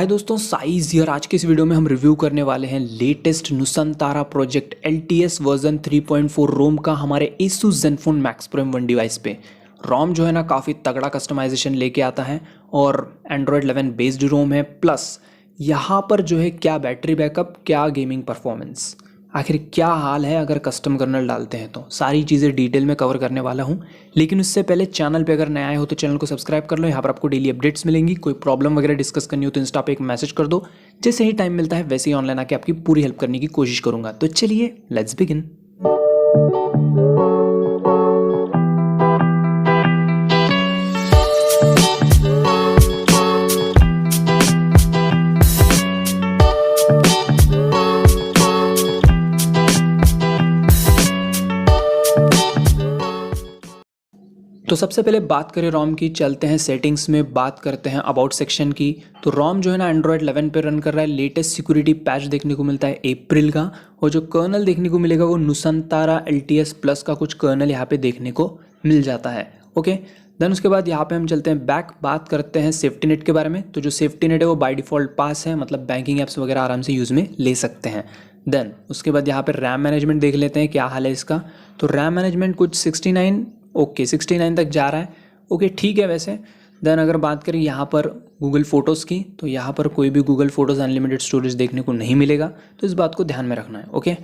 हाय दोस्तों, साइज यार। आज के इस वीडियो में हम रिव्यू करने वाले हैं latest Nusantara project LTS version 3.4 रोम का हमारे Asus Zenfone Max Pro M1 device पे। रोम जो है ना काफ़ी तगड़ा कस्टमाइजेशन लेके आता है और Android 11 बेस्ड रोम है। प्लस यहाँ पर जो है क्या बैटरी बैकअप, क्या गेमिंग परफॉर्मेंस, आखिर क्या हाल है अगर कस्टम कर्नल डालते हैं, तो सारी चीज़ें डिटेल में कवर करने वाला हूँ। लेकिन उससे पहले चैनल पे अगर नया आए हो तो चैनल को सब्सक्राइब कर लो। यहाँ पर आपको डेली अपडेट्स मिलेंगी। कोई प्रॉब्लम वगैरह डिस्कस करनी हो तो इंस्टा पे एक मैसेज कर दो। जैसे ही टाइम मिलता है वैसे ही ऑनलाइन आके आपकी पूरी हेल्प करने की कोशिश करूँगा। तो चलिए लेट्स बिगिन। तो सबसे पहले बात करें रोम की, चलते हैं सेटिंग्स में, बात करते हैं अबाउट सेक्शन की। तो रोम जो है ना एंड्रॉयड 11 पे रन कर रहा है। लेटेस्ट सिक्योरिटी पैच देखने को मिलता है अप्रैल का, और जो कर्नल देखने को मिलेगा वो नुसंतारा LTS प्लस का कुछ कर्नल यहाँ पे देखने को मिल जाता है। ओके, देन उसके बाद यहाँ पे हम चलते हैं बैक, बात करते हैं सेफ्टी नेट के बारे में। तो जो सेफ्टी नेट है वो बाय डिफ़ॉल्ट पास है, मतलब बैंकिंग ऐप्स वगैरह आराम से यूज़ में ले सकते हैं। देन उसके बाद यहाँ पे रैम मैनेजमेंट देख लेते हैं क्या हाल है इसका। तो रैम मैनेजमेंट कुछ 69 69 तक जा रहा है। ओके, ठीक है वैसे। देन अगर बात करें यहाँ पर गूगल फ़ोटोज़ की, तो यहाँ पर कोई भी गूगल फ़ोटोज़ अनलिमिटेड स्टोरेज देखने को नहीं मिलेगा, तो इस बात को ध्यान में रखना है। ओके,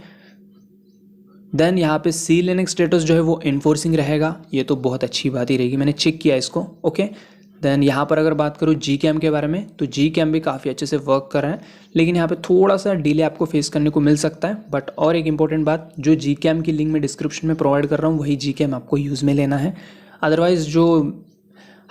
देन यहाँ पे सी लिनक्स स्टेटस जो है वो इन्फोर्सिंग रहेगा, ये तो बहुत अच्छी बात ही रहेगी, मैंने चेक किया इसको। ओके, देन यहाँ पर अगर बात करूँ Gcam के बारे में, तो Gcam भी काफ़ी अच्छे से वर्क कर रहा है, लेकिन यहाँ पे थोड़ा सा डिले आपको फेस करने को मिल सकता है। बट और एक इंपॉर्टेंट बात, जो Gcam की लिंक मैं डिस्क्रिप्शन में प्रोवाइड कर रहा हूँ वही Gcam आपको यूज़ में लेना है। अदरवाइज़ जो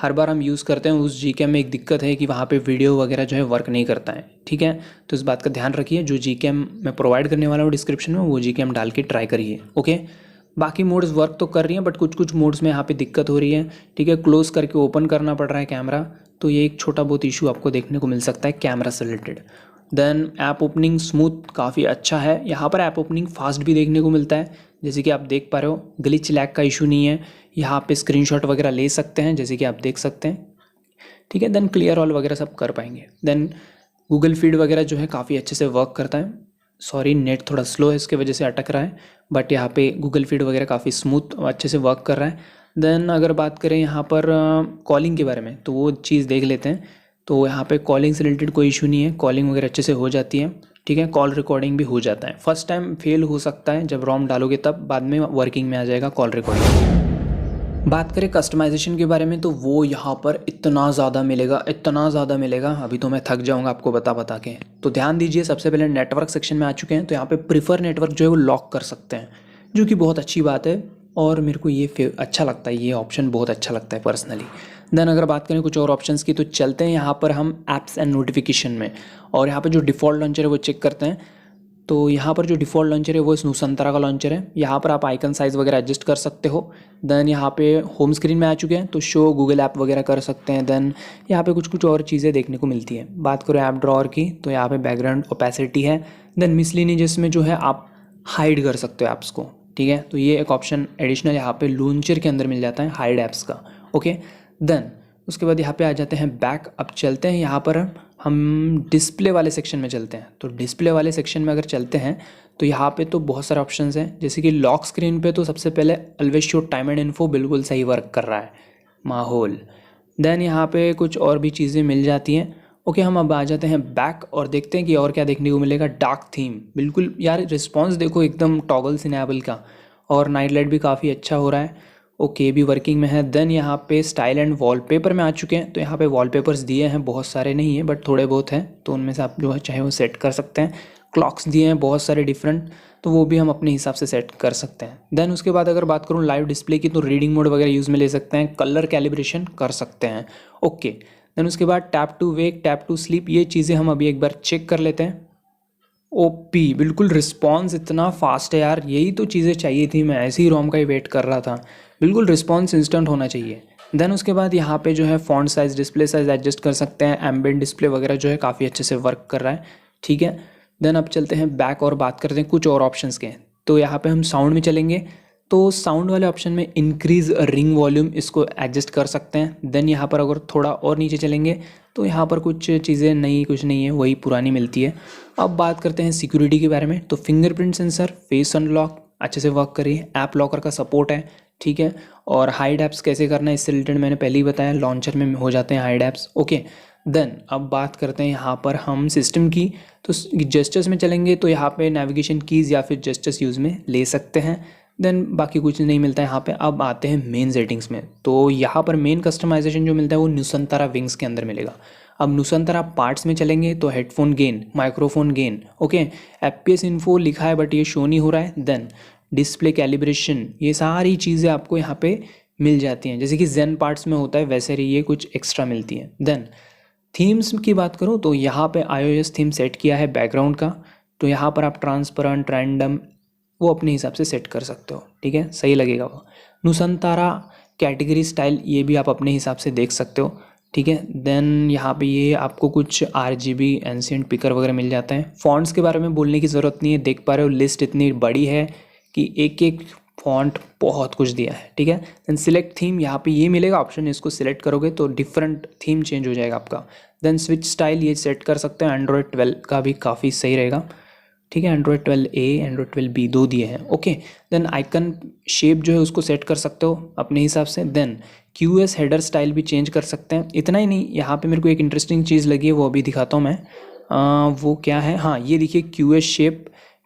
हर बार हम यूज़ करते हैं उस Gcam में एक दिक्कत है कि वहाँ पे वीडियो वगैरह जो है वर्क नहीं करता है। ठीक है, तो इस बात का ध्यान रखिए। जो Gcam मैं प्रोवाइड करने वाला हूँ डिस्क्रिप्शन में वो Gcam डाल के ट्राई करिए। ओके, बाकी मोड्स वर्क तो कर रही हैं, बट कुछ कुछ मोड्स में यहाँ पे दिक्कत हो रही है। ठीक है, क्लोज करके ओपन करना पड़ रहा है कैमरा, तो ये एक छोटा बहुत इशू आपको देखने को मिल सकता है कैमरा से related. Then app opening smooth काफ़ी अच्छा है। यहाँ पर ऐप ओपनिंग फास्ट भी देखने को मिलता है, जैसे कि आप देख पा रहे हो। ग्लिच लैग का इशू नहीं है, यहाँ पे स्क्रीनशॉट वगैरह ले सकते हैं जैसे कि आप देख सकते हैं। ठीक है, देन क्लियर ऑल वगैरह सब कर पाएंगे। देन गूगल फीड वगैरह जो है काफ़ी अच्छे से वर्क करता है। सॉरी, नेट थोड़ा स्लो है, इसके वजह से अटक रहा है, बट यहाँ पे गूगल फीड वगैरह काफ़ी स्मूथ और अच्छे से वर्क कर रहा है। देन अगर बात करें यहाँ पर कॉलिंग के बारे में, तो वो चीज़ देख लेते हैं। तो यहाँ पे कॉलिंग से रिलेटेड कोई इशू नहीं है, कॉलिंग वगैरह अच्छे से हो जाती है। ठीक है, कॉल रिकॉर्डिंग भी हो जाता है। फर्स्ट टाइम फेल हो सकता है जब रोम डालोगे, तब बाद में वर्किंग में आ जाएगा कॉल रिकॉर्डिंग। बात करें कस्टमाइजेशन के बारे में, तो वो यहाँ पर इतना ज़्यादा मिलेगा, अभी तो मैं थक जाऊँगा आपको बता के। तो ध्यान दीजिए, सबसे पहले नेटवर्क सेक्शन में आ चुके हैं, तो यहाँ पे प्रीफर नेटवर्क जो है वो लॉक कर सकते हैं, जो कि बहुत अच्छी बात है और मेरे को ये अच्छा लगता है, ये ऑप्शन बहुत अच्छा लगता है पर्सनली। देन अगर बात करें कुछ और ऑप्शंस की, तो चलते हैं यहाँ पर हम ऐप्स एंड नोटिफिकेशन में, और यहाँ पर जो डिफ़ॉल्ट लॉन्चर है वो चेक करते हैं। तो यहाँ पर जो डिफ़ॉल्ट लॉन्चर है वो इस नुसंतारा का लॉन्चर है। यहाँ पर आप आइकन साइज़ वगैरह एडजस्ट कर सकते हो। देन यहाँ पे होम स्क्रीन में आ चुके हैं, तो शो गूगल ऐप वगैरह कर सकते हैं। देन यहाँ पे कुछ कुछ और चीज़ें देखने को मिलती है। बात करो ऐप ड्रॉअर की, तो यहाँ पे बैकग्राउंड ओपेसिटी है। देन मिसलिनी, जिसमें जो है आप हाइड कर सकते हो ऐप्स को। ठीक है, तो ये एक ऑप्शन एडिशनल यहाँ पे लॉन्चर के अंदर मिल जाता है, हाइड ऐप्स का। ओके, देन उसके बाद यहाँ पे आ जाते हैं बैक। अब चलते हैं यहाँ पर हम डिस्प्ले वाले सेक्शन में चलते हैं। तो डिस्प्ले वाले सेक्शन में अगर चलते हैं तो यहाँ पे तो बहुत सारे ऑप्शंस हैं, जैसे कि लॉक स्क्रीन पे तो सबसे पहले always show time and info बिल्कुल सही वर्क कर रहा है, माहौल। देन यहाँ पे कुछ और भी चीज़ें मिल जाती हैं। ओके, हम अब आ जाते हैं बैक और देखते हैं कि और क्या देखने को मिलेगा। डार्क थीम, बिल्कुल यार रिस्पॉन्स देखो एकदम टॉगल सिनेबल का, और नाइट लाइट भी काफ़ी अच्छा हो रहा है। ओके, भी वर्किंग में है। देन यहाँ पे स्टाइल एंड वॉलपेपर में आ चुके हैं, तो यहाँ पे वॉलपेपर्स दिए हैं, बहुत सारे नहीं हैं बट थोड़े बहुत हैं, तो उनमें से आप जो है चाहे वो सेट कर सकते हैं। क्लॉक्स दिए हैं बहुत सारे डिफरेंट, तो वो भी हम अपने हिसाब से सेट कर सकते हैं। देन उसके बाद अगर बात करूँ लाइव डिस्प्ले की, तो रीडिंग मोड वगैरह यूज़ में ले सकते हैं, कलर कैलिब्रेशन कर सकते हैं। ओके, देन उसके बाद tap to wake, tap to sleep, ये चीज़ें हम अभी एक बार चेक कर लेते हैं। ओपी, बिल्कुल रिस्पॉन्स इतना फास्ट है यार, यही तो चीज़ें चाहिए थी, मैं ऐसे ही रोम का ही वेट कर रहा था। बिल्कुल रिस्पॉन्स इंस्टेंट होना चाहिए। देन उसके बाद यहाँ पे जो है font size, display size adjust कर सकते हैं। एम्बिएंट डिस्प्ले वगैरह जो है काफ़ी अच्छे से वर्क कर रहा है। ठीक है, देन अब चलते हैं बैक और बात करते हैं कुछ और ऑप्शंस के। तो यहाँ पे हम साउंड में चलेंगे, तो साउंड वाले ऑप्शन में इंक्रीज़ रिंग वॉल्यूम, इसको एडजस्ट कर सकते हैं। देन यहाँ पर अगर थोड़ा और नीचे चलेंगे तो यहाँ पर कुछ चीज़ें नई कुछ नहीं है, वही पुरानी मिलती है। अब बात करते हैं सिक्योरिटी के बारे में। तो फिंगरप्रिंट सेंसर, फेस अनलॉक अच्छे से वर्क करिए, ऐप लॉकर का सपोर्ट है, ठीक है। और हाइड ऐप्स कैसे करना है इससे रिलेटेड मैंने पहले ही बताया, लॉन्चर में हो जाते हैं हाइड ऐप्स, ओके। देन अब बात करते हैं यहाँ पर हम सिस्टम की। तो जेस्चर्स में चलेंगे तो यहाँ पे नेविगेशन कीज़ या फिर जेस्चर्स यूज़ में ले सकते हैं। देन बाकी कुछ नहीं मिलता है यहाँ पे। अब आते हैं मेन सेटिंग्स में। तो यहाँ पर मेन कस्टमाइजेशन जो मिलता है वो नुसंतारा विंग्स के अंदर मिलेगा। अब नुसंतारा पार्ट्स में चलेंगे तो headphone gain, microphone gain, okay. FPS info लिखा है बट ये शो नहीं हो रहा है। देन डिस्प्ले कैलिब्रेशन, ये सारी चीज़ें आपको यहाँ पे मिल जाती हैं, जैसे कि जेन पार्ट्स में होता है वैसे ही ये कुछ एक्स्ट्रा मिलती है। देन थीम्स की बात करूँ तो यहाँ पे iOS थीम सेट किया है बैकग्राउंड का। तो यहाँ पर आप ट्रांसपेरेंट, रैंडम वो अपने हिसाब से सेट कर सकते हो, ठीक है, सही लगेगा वो। नुसंतारा कैटेगरी स्टाइल, ये भी आप अपने हिसाब से देख सकते हो, ठीक है। देन यहाँ पे ये आपको कुछ RGB एंशिएंट पिकर वगैरह मिल जाते हैं। फॉन्ट्स के बारे में बोलने की ज़रूरत नहीं है, देख पा रहे हो लिस्ट इतनी बड़ी है कि एक एक फॉन्ट बहुत कुछ दिया है, ठीक है। देन सिलेक्ट थीम, यहाँ पे ये मिलेगा ऑप्शन, इसको सिलेक्ट करोगे तो डिफरेंट थीम चेंज हो जाएगा आपका। देन स्विच स्टाइल ये सेट कर सकते हैं, एंड्रॉयड 12 का भी काफ़ी सही रहेगा, ठीक है। एंड्रॉयड 12A, एंड्रॉयड 12B दो दिए हैं, ओके। देन आइकन शेप जो है उसको सेट कर सकते हो अपने हिसाब से। देन QS हेडर स्टाइल भी चेंज कर सकते हैं। इतना ही नहीं, यहाँ पे मेरे को एक इंटरेस्टिंग चीज़ लगी है, वो अभी दिखाता हूँ मैं। वो क्या है, हाँ ये देखिए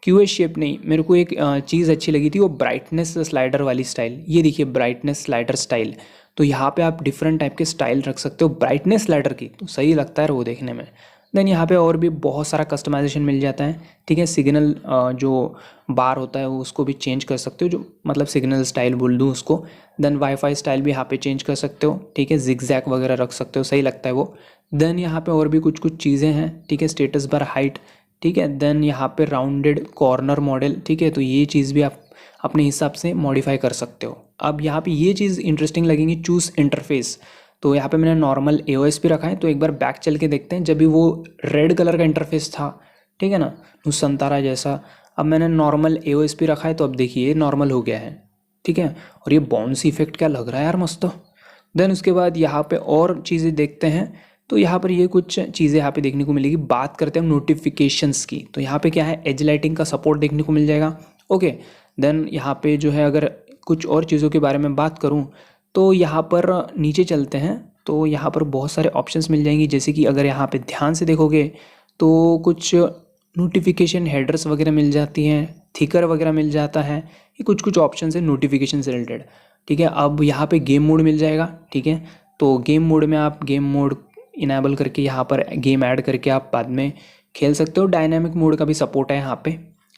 QS शेप नहीं, मेरे को एक चीज़ अच्छी लगी थी, वो ब्राइटनेस स्लाइडर वाली स्टाइल। ये देखिए ब्राइटनेस स्लाइडर स्टाइल, तो यहाँ पे आप डिफरेंट टाइप के स्टाइल रख सकते हो ब्राइटनेस स्लाइडर की, तो सही लगता है वो देखने में। देन यहाँ पे और भी बहुत सारा कस्टमाइजेशन मिल जाता है, ठीक है। सिग्नल जो बार होता है वो उसको भी चेंज कर सकते हो, जो मतलब सिग्नल स्टाइल बोल दूँ उसको। देन वाईफाई स्टाइल भी यहाँ पे चेंज कर सकते हो, ठीक है। जिगजैग वगैरह रख सकते हो, सही लगता है वो। देन यहाँ पे और भी कुछ कुछ चीज़ें हैं, ठीक है। स्टेटस बार हाइट, ठीक है। देन यहाँ पे राउंडेड कॉर्नर मॉडल, ठीक है, तो ये चीज़ भी आप अपने हिसाब से मॉडिफाई कर सकते हो। अब यहाँ पे ये चीज़ इंटरेस्टिंग लगेंगी, चूज़ इंटरफेस। तो यहाँ पे मैंने नॉर्मल AOS पे रखा है, तो एक बार बैक चल के देखते हैं। जब भी वो रेड कलर का इंटरफेस था, ठीक है ना, नुसंतारा जैसा। अब मैंने नॉर्मल AOS पे रखा है, तो अब देखिए नॉर्मल हो गया है, ठीक है। और ये बाउंसी इफेक्ट क्या लग रहा है यार, मस्त। देन उसके बाद यहाँ पे और चीज़ें देखते हैं। तो यहाँ पर ये कुछ चीज़ें यहाँ पे देखने को मिलेगी। बात करते हैं हम नोटिफिकेशंस की। तो यहाँ पे क्या है, एज लाइटिंग का सपोर्ट देखने को मिल जाएगा, ओके। देन यहाँ पे जो है अगर कुछ और चीज़ों के बारे में बात करूँ तो यहाँ पर नीचे चलते हैं, तो यहाँ पर बहुत सारे ऑप्शंस मिल जाएंगी। जैसे कि अगर यहाँ पे ध्यान से देखोगे तो कुछ नोटिफिकेशन हेडर्स वगैरह मिल जाती हैं, थिकर वगैरह मिल जाता है, ये कुछ कुछ ऑप्शन है नोटिफिकेशन से रिलेटेड, ठीक है। अब यहाँ पे गेम मोड मिल जाएगा, ठीक है। तो गेम मोड में आप गेम मोड इनेबल करके यहाँ पर गेम ऐड करके आप बाद में खेल सकते हो। डायनामिक मोड का भी सपोर्ट है यहाँ पे,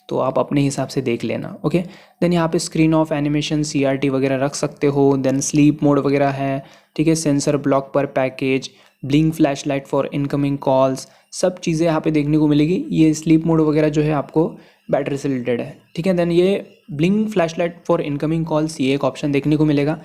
तो आप अपने हिसाब से देख लेना, ओके। देन यहाँ पे स्क्रीन ऑफ एनिमेशन CRT वगैरह रख सकते हो। देन स्लीप मोड वगैरह है, ठीक है। सेंसर ब्लॉक पर package, blink flash light for incoming calls, सब चीज़ें यहाँ पे देखने को मिलेगी। ये स्लीप मोड वगैरह जो है आपको बैटरी से रिलेटेड है, ठीक है। देन ये blink flash light for incoming calls, ये एक ऑप्शन देखने को मिलेगा,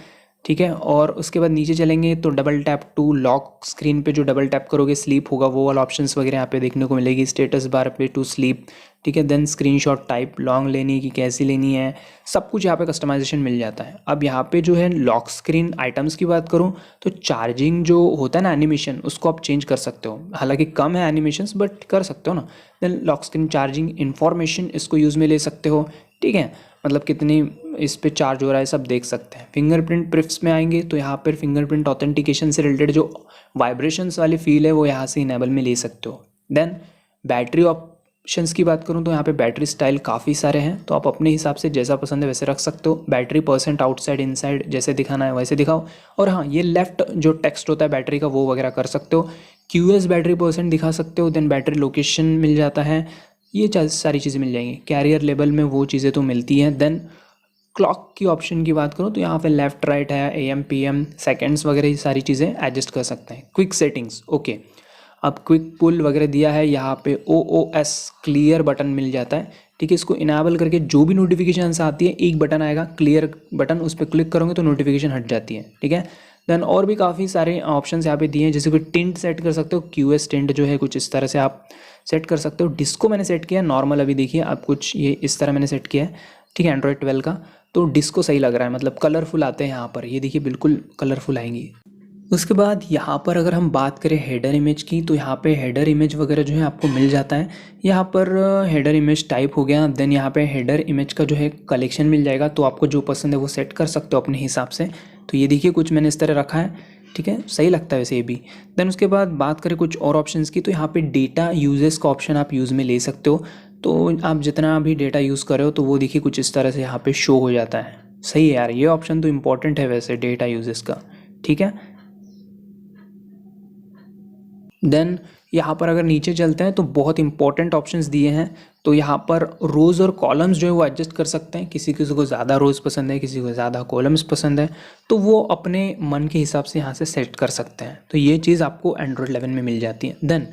ठीक है। और उसके बाद नीचे चलेंगे तो double tap to lock, screen पे जो डबल टैप करोगे स्लीप होगा, वो वाला ऑप्शंस वगैरह यहाँ पे देखने को मिलेगी। स्टेटस बार पे टू स्लीप, ठीक है। देन स्क्रीनशॉट टाइप, लॉन्ग लेनी की कैसी लेनी है, सब कुछ यहाँ पे कस्टमाइजेशन मिल जाता है। अब यहाँ पे जो है लॉक स्क्रीन आइटम्स की बात करूँ तो चार्जिंग जो होता है ना एनिमेशन, उसको आप चेंज कर सकते हो। हालांकि कम है एनिमेशंस बट कर सकते हो ना। Then lock screen charging information, इसको यूज़ में ले सकते हो, ठीक है। मतलब कितनी इस पे चार्ज हो रहा है सब देख सकते हैं। फिंगरप्रिंट प्रिफ्स में आएंगे तो यहाँ पर फिंगरप्रिंट ऑथेंटिकेशन से रिलेटेड जो वाइब्रेशंस वाली फील है वो यहाँ से इनेबल में ले सकते हो। देन बैटरी ऑप्शंस की बात करूँ तो यहाँ पे बैटरी स्टाइल काफ़ी सारे हैं, तो आप अपने हिसाब से जैसा पसंद है वैसे रख सकते हो। बैटरी परसेंट आउटसाइड इनसाइड जैसे दिखाना है वैसे दिखाओ। और हाँ, ये लेफ्ट जो टेक्स्ट होता है बैटरी का वो वगैरह कर सकते हो। QS बैटरी परसेंट दिखा सकते हो। देन बैटरी लोकेशन मिल जाता है, ये सारी चीज़ें मिल जाएंगी। कैरियर लेवल में वो चीज़ें तो मिलती हैं। देन क्लॉक की ऑप्शन की बात करूँ तो यहाँ पे लेफ्ट राइट है, AM PM सेकंड्स वगैरह, ये सारी चीज़ें एडजस्ट कर सकते हैं। Quick settings, okay. अब क्विक पुल वगैरह दिया है, यहाँ पे OOS क्लियर बटन मिल जाता है, ठीक है। इसको इनेबल करके जो भी नोटिफिकेशन आती है एक बटन आएगा क्लियर बटन, उस पर क्लिक करोगे तो नोटिफिकेशन हट जाती है, ठीक है। देन और भी काफ़ी सारे ऑप्शन यहाँ पे दिए हैं, जैसे कि टिंट सेट कर सकते हो। QS टिंट जो है कुछ इस तरह से आप सेट कर सकते हो। डिस्को मैंने सेट किया है नॉर्मल, अभी देखिए आप कुछ ये इस तरह मैंने सेट किया है, ठीक है, एंड्रॉयड 12 का। तो डिस्को सही लग रहा है, मतलब कलरफुल आते हैं यहाँ पर, ये देखिए बिल्कुल कलरफुल आएंगी। उसके बाद यहाँ पर अगर हम बात करें हेडर इमेज की, तो यहाँ पे हेडर इमेज वगैरह जो है आपको मिल जाता है। यहाँ पर हेडर इमेज टाइप हो गया, देन यहाँ पे हेडर इमेज का जो है कलेक्शन मिल जाएगा, तो आपको जो पसंद है वो सेट कर सकते हो अपने हिसाब से। तो ये देखिए कुछ मैंने इस तरह रखा है, ठीक है, सही लगता है वैसे ये भी। देन उसके बाद बात करें कुछ और ऑप्शंस की, तो यहाँ पे डेटा यूजेस का ऑप्शन आप यूज़ में ले सकते हो। तो आप जितना भी डेटा यूज़ कर रहे हो तो वो देखिए कुछ इस तरह से यहाँ पे शो हो जाता है। सही है यार, ये ऑप्शन तो इम्पॉर्टेंट है वैसे डेटा यूजेस का, ठीक है। देन यहाँ पर अगर नीचे चलते हैं तो बहुत इंपॉर्टेंट ऑप्शंस दिए हैं। तो यहाँ पर रोज़ और कॉलम्स जो है वो एडजस्ट कर सकते हैं, किसी किसी को ज़्यादा रोज़ पसंद है, किसी को ज़्यादा कॉलम्स पसंद है, तो वो अपने मन के हिसाब से यहाँ से सेट कर सकते हैं। तो ये चीज़ आपको एंड्रॉयड 11 में मिल जाती है। देन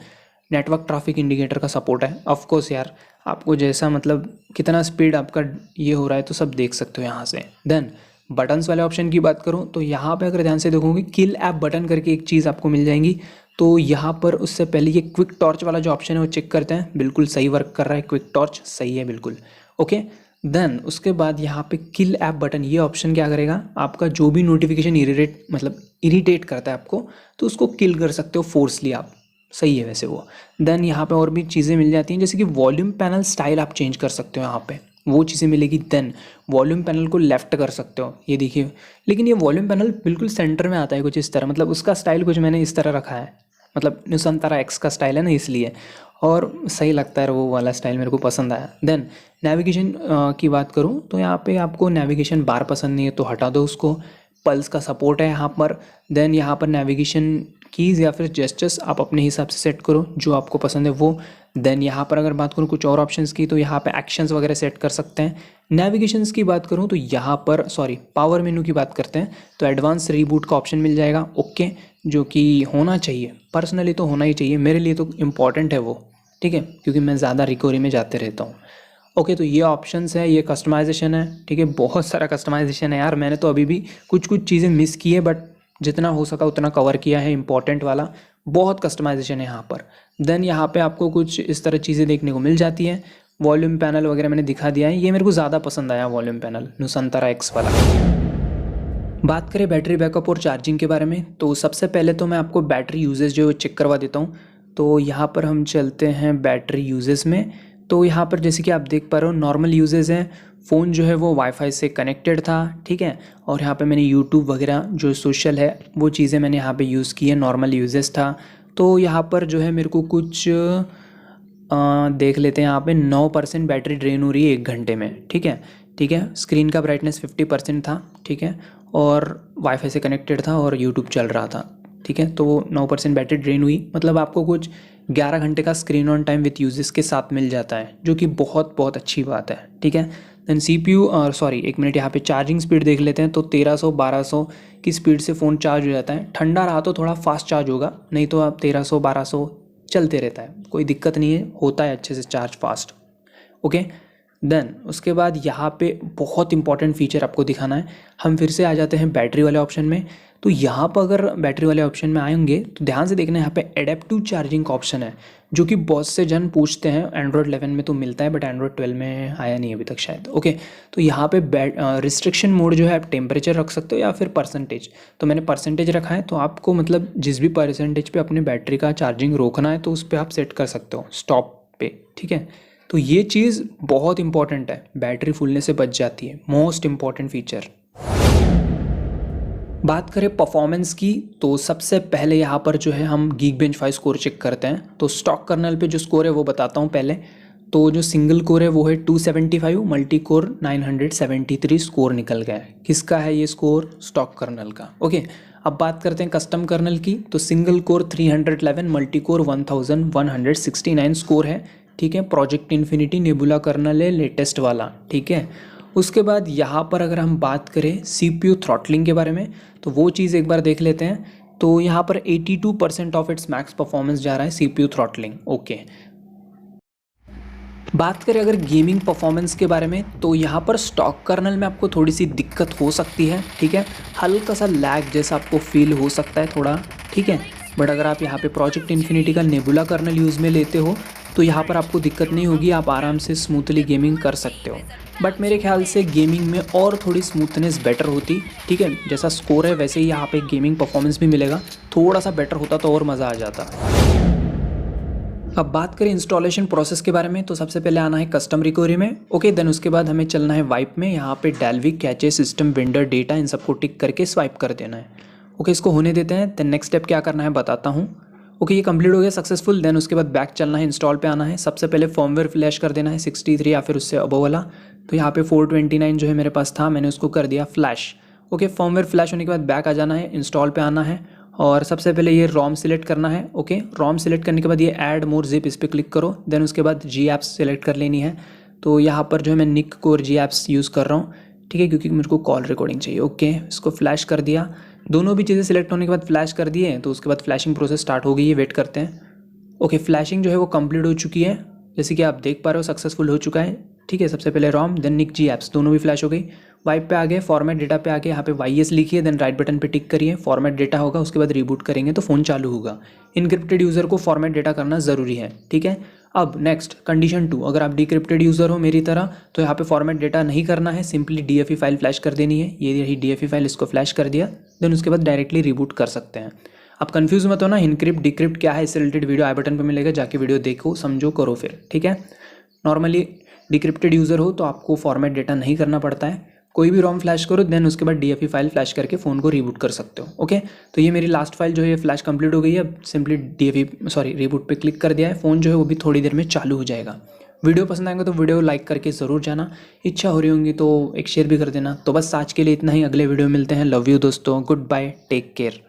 नेटवर्क ट्रैफिक इंडिकेटर का सपोर्ट है, ऑफ कोर्स यार आपको जैसा मतलब कितना स्पीड आपका ये हो रहा है तो सब देख सकते हो यहाँ से। देन बटन्स वाले ऑप्शन की बात करूँ तो यहाँ पे अगर ध्यान से देखोगे किल ऐप बटन करके एक चीज़ आपको मिल जाएंगी। तो यहाँ पर उससे पहले ये क्विक टॉर्च वाला जो ऑप्शन है वो चेक करते हैं, बिल्कुल सही वर्क कर रहा है, क्विक टॉर्च सही है बिल्कुल, ओके। देन उसके बाद यहाँ पे किल ऐप बटन, ये ऑप्शन क्या करेगा, आपका जो भी नोटिफिकेशन इरिटेट करता है आपको, तो उसको किल कर सकते हो फोर्सली आप, सही है वैसे वो। देन यहाँ पे और भी चीज़ें मिल जाती हैं, जैसे कि वॉल्यूम पैनल स्टाइल आप चेंज कर सकते हो, यहाँ पे वो चीज़ें मिलेगी। देन वॉल्यूम पैनल को लेफ्ट कर सकते हो, ये देखिए, लेकिन ये वॉल्यूम पैनल बिल्कुल सेंटर में आता है कुछ इस तरह, मतलब उसका स्टाइल कुछ मैंने इस तरह रखा है, मतलब नुसंतारा एक्स का स्टाइल है ना इसलिए, और सही लगता है वो वाला स्टाइल मेरे को पसंद आया। देन नेविगेशन की बात करूँ तो यहाँ पे आपको नेविगेशन बार पसंद नहीं है तो हटा दो उसको, पल्स का सपोर्ट है यहाँ पर। देन यहाँ पर नेविगेशन कीज़ या फिर जेस्चर्स आप अपने हिसाब से सेट करो जो आपको पसंद है वो। देन यहाँ पर अगर बात करूँ कुछ और ऑप्शंस की, तो यहाँ पे एक्शंस वगैरह सेट कर सकते हैं। नेविगेशंस की बात करूँ तो यहाँ पर पावर मेनू की बात करते हैं तो एडवांस रीबूट का ऑप्शन मिल जाएगा, ओके, जो कि होना चाहिए, पर्सनली तो होना ही चाहिए, मेरे लिए तो इम्पॉर्टेंट है वो, ठीक है, क्योंकि मैं ज़्यादा रिकवरी में जाते रहता हूँ। ओके, तो ये ऑप्शंस है, ये कस्टमाइजेशन है, ठीक है, बहुत सारा कस्टमाइजेशन है यार, मैंने तो अभी भी कुछ कुछ चीज़ें मिस की है, बट जितना हो सका उतना कवर किया है, इंपॉर्टेंट वाला, बहुत कस्टमाइजेशन है यहाँ पर। देन यहाँ पे आपको कुछ इस तरह चीज़ें देखने को मिल जाती हैं। वॉल्यूम पैनल वगैरह मैंने दिखा दिया है, ये मेरे को ज़्यादा पसंद आया वॉल्यूम पैनल नुसंतारा एक्स वाला। बात करें बैटरी बैकअप और चार्जिंग के बारे में, तो सबसे पहले तो मैं आपको बैटरी यूजेज जो चेक करवा देता हूँ। तो यहाँ पर हम चलते हैं बैटरी यूजेस में। तो यहाँ पर जैसे कि आप देख पा रहे हो नॉर्मल यूजेस हैं, फ़ोन जो है वो वाईफाई से कनेक्टेड था, ठीक है, और यहाँ पे मैंने यूट्यूब वगैरह जो सोशल है वो चीज़ें मैंने यहाँ पे यूज़ की है, नॉर्मल यूजेस था। तो यहाँ पर जो है मेरे को कुछ देख लेते हैं, यहाँ पे 9% बैटरी ड्रेन हो रही है 1 घंटे में, ठीक है, ठीक है। स्क्रीन का ब्राइटनेस 50% था, ठीक है, और वाईफाई से कनेक्टेड था और यूट्यूब चल रहा था, ठीक है, तो 9% बैटरी ड्रेन हुई, मतलब आपको कुछ 11 घंटे का screen on time with uses के साथ मिल जाता है, जो कि बहुत बहुत अच्छी बात है, ठीक है। देन CPU एक मिनट, यहाँ पे चार्जिंग स्पीड देख लेते हैं, तो 1300-1200 की स्पीड से फ़ोन चार्ज हो जाता है। ठंडा रहा तो थोड़ा फास्ट चार्ज होगा, नहीं तो आप 1300-1200 चलते रहता है, कोई दिक्कत नहीं है, होता है अच्छे से चार्ज फास्ट, ओके। देन उसके बाद यहाँ पे बहुत इंपॉर्टेंट फीचर आपको दिखाना है, हम फिर से आ जाते हैं बैटरी वाले ऑप्शन में। तो यहाँ पर अगर बैटरी वाले ऑप्शन में आएंगे तो ध्यान से देखना, यहाँ पे एडेप्टिव चार्जिंग का ऑप्शन है, जो कि बहुत से जन पूछते हैं। एंड्रॉयड 11 में तो मिलता है बट एंड्रॉयड 12 में आया नहीं अभी तक शायद, ओके। तो यहाँ पे रिस्ट्रिक्शन मोड जो है आप टेम्परेचर रख सकते हो या फिर परसेंटेज, तो मैंने परसेंटेज रखा है, तो आपको मतलब जिस भी परसेंटेज पे अपने बैटरी का चार्जिंग रोकना है तो उस पर आप सेट कर सकते हो, स्टॉप पे, ठीक है। तो ये चीज़ बहुत इंपॉर्टेंट है, बैटरी फूलने से बच जाती है, मोस्ट इंपॉर्टेंट फीचर। बात करें परफॉर्मेंस की, तो सबसे पहले यहाँ पर जो है हम Geekbench 5 स्कोर चेक करते हैं। तो स्टॉक कर्नल पे जो स्कोर है वो बताता हूँ पहले। तो जो सिंगल कोर है वो है 275, मल्टी कोर 973 स्कोर निकल गया है। किसका है ये स्कोर? स्टॉक कर्नल का, ओके। अब बात करते हैं कस्टम कर्नल की, तो single core 311, multi core 1169 score है, ठीक है। प्रोजेक्ट इन्फिनिटी नेबुला कर्नल है, लेटेस्ट वाला, ठीक है। उसके बाद यहाँ पर अगर हम बात करें CPU थ्रॉटलिंग के बारे में, तो वो चीज़ एक बार देख लेते हैं। तो यहाँ पर 82% ऑफ इट्स मैक्स परफॉर्मेंस जा रहा है CPU थ्रॉटलिंग, ओके। बात करें अगर गेमिंग परफॉर्मेंस के बारे में, तो यहाँ पर स्टॉक कर्नल में आपको थोड़ी सी दिक्कत हो सकती है, ठीक है, हल्का सा लैग जैसा आपको फील हो सकता है थोड़ा, ठीक है। बट अगर आप यहाँ पे प्रोजेक्ट इन्फिनिटी का नेबुला कर्नल यूज़ में लेते हो तो यहाँ पर आपको दिक्कत नहीं होगी, आप आराम से स्मूथली गेमिंग कर सकते हो। बट मेरे ख्याल से गेमिंग में और थोड़ी स्मूथनेस बेटर होती, ठीक है। जैसा स्कोर है वैसे ही यहाँ पे गेमिंग परफॉर्मेंस भी मिलेगा, थोड़ा सा बेटर होता तो और मज़ा आ जाता। अब बात करें इंस्टॉलेशन प्रोसेस के बारे में, तो सबसे पहले आना है कस्टम रिकवरी में, ओके। देन उसके बाद हमें चलना है वाइप में, यहाँ पे Dalvik, cache, system, vendor, data, इन सबको टिक करके स्वाइप कर देना है, ओके। इसको होने देते हैं। देन नेक्स्ट स्टेप क्या करना है बताता हूँ, ओके। ये कंप्लीट हो गया सक्सेसफुल। देन उसके बाद बैक चलना है, इंस्टॉल पे आना है। सबसे पहले फॉर्मवेयर फ्लैश कर देना है 63 या फिर उससे अबव वाला। तो यहाँ पे 429 जो है मेरे पास था, मैंने उसको कर दिया फ्लैश, ओके। फॉर्मवेयर फ्लैश होने के बाद बैक आ जाना है, इंस्टॉल पे आना है और सबसे पहले ये रोम सिलेक्ट करना है, ओके। रोम सिलेक्ट करने के बाद ये ऐड मोर जिप, इस पर क्लिक करो। देन उसके बाद जी ऐप्स सेलेक्ट कर लेनी है। तो यहाँ पर जो है मैं निक कोर जी ऐप्स यूज़ कर रहा हूँ, ठीक है, क्योंकि मेरे को कॉल रिकॉर्डिंग चाहिए, ओके। इसको फ्लैश कर दिया, दोनों भी चीज़ें सिलेक्ट होने के बाद फ्लैश कर दिए। तो उसके बाद फ्लैशिंग प्रोसेस स्टार्ट हो गई है, वेट करते हैं, ओके। फ्लैशिंग जो है वो कंप्लीट हो चुकी है, जैसे कि आप देख पा रहे हो, सक्सेसफुल हो चुका है, ठीक है। सबसे पहले रोम, देन निक जी ऐप्स, दोनों भी फ्लैश हो गई। वाइप पे आ गए, फॉर्मेट डेटा पे आ गए, यहाँ पे YS लिखिए, देन राइट बटन पे टिक करिए, फॉर्मेट डेटा होगा, उसके बाद रिबूट करेंगे तो फ़ोन चालू होगा। इनक्रिप्टेड यूज़र को फॉर्मेट डेटा करना ज़रूरी है, ठीक है। अब नेक्स्ट कंडीशन 2, अगर आप डिक्रिप्टेड यूज़र हो मेरी तरह, तो यहाँ पे फॉर्मेट डेटा नहीं करना है, सिंपली DFE फाइल फ्लैश कर देनी है। ये रही DFE फाइल, इसको फ्लैश कर दिया, देन उसके बाद डायरेक्टली रिबूट कर सकते हैं। आप कंफ्यूज मत हो ना, इनक्रिप्ट डिक्रिप्ट क्या है, इससे रिलेटेड वीडियो आई बटन पर मिलेगा, जाके वीडियो देखो, समझो, करो फिर, ठीक है। नॉर्मली डिक्रिप्टेड यूज़र हो तो आपको फॉर्मेट डेटा नहीं करना पड़ता है, कोई भी रोम फ्लैश करो, देन उसके बाद DFE फाइल फ्लैश करके फ़ोन को रीबूट कर सकते हो, ओके। तो ये मेरी लास्ट फाइल जो है फ्लैश कंप्लीट हो गई है। अब सिंपली रिबूट पे क्लिक कर दिया है, फ़ोन जो है वो भी थोड़ी देर में चालू हो जाएगा। वीडियो पसंद आएगा तो वीडियो लाइक करके ज़रूर जाना, इच्छा हो रही होंगी तो एक शेयर भी कर देना। तो बस आज के लिए इतना ही, अगले वीडियो में मिलते हैं। लव यू दोस्तों, गुड बाय, टेक केयर।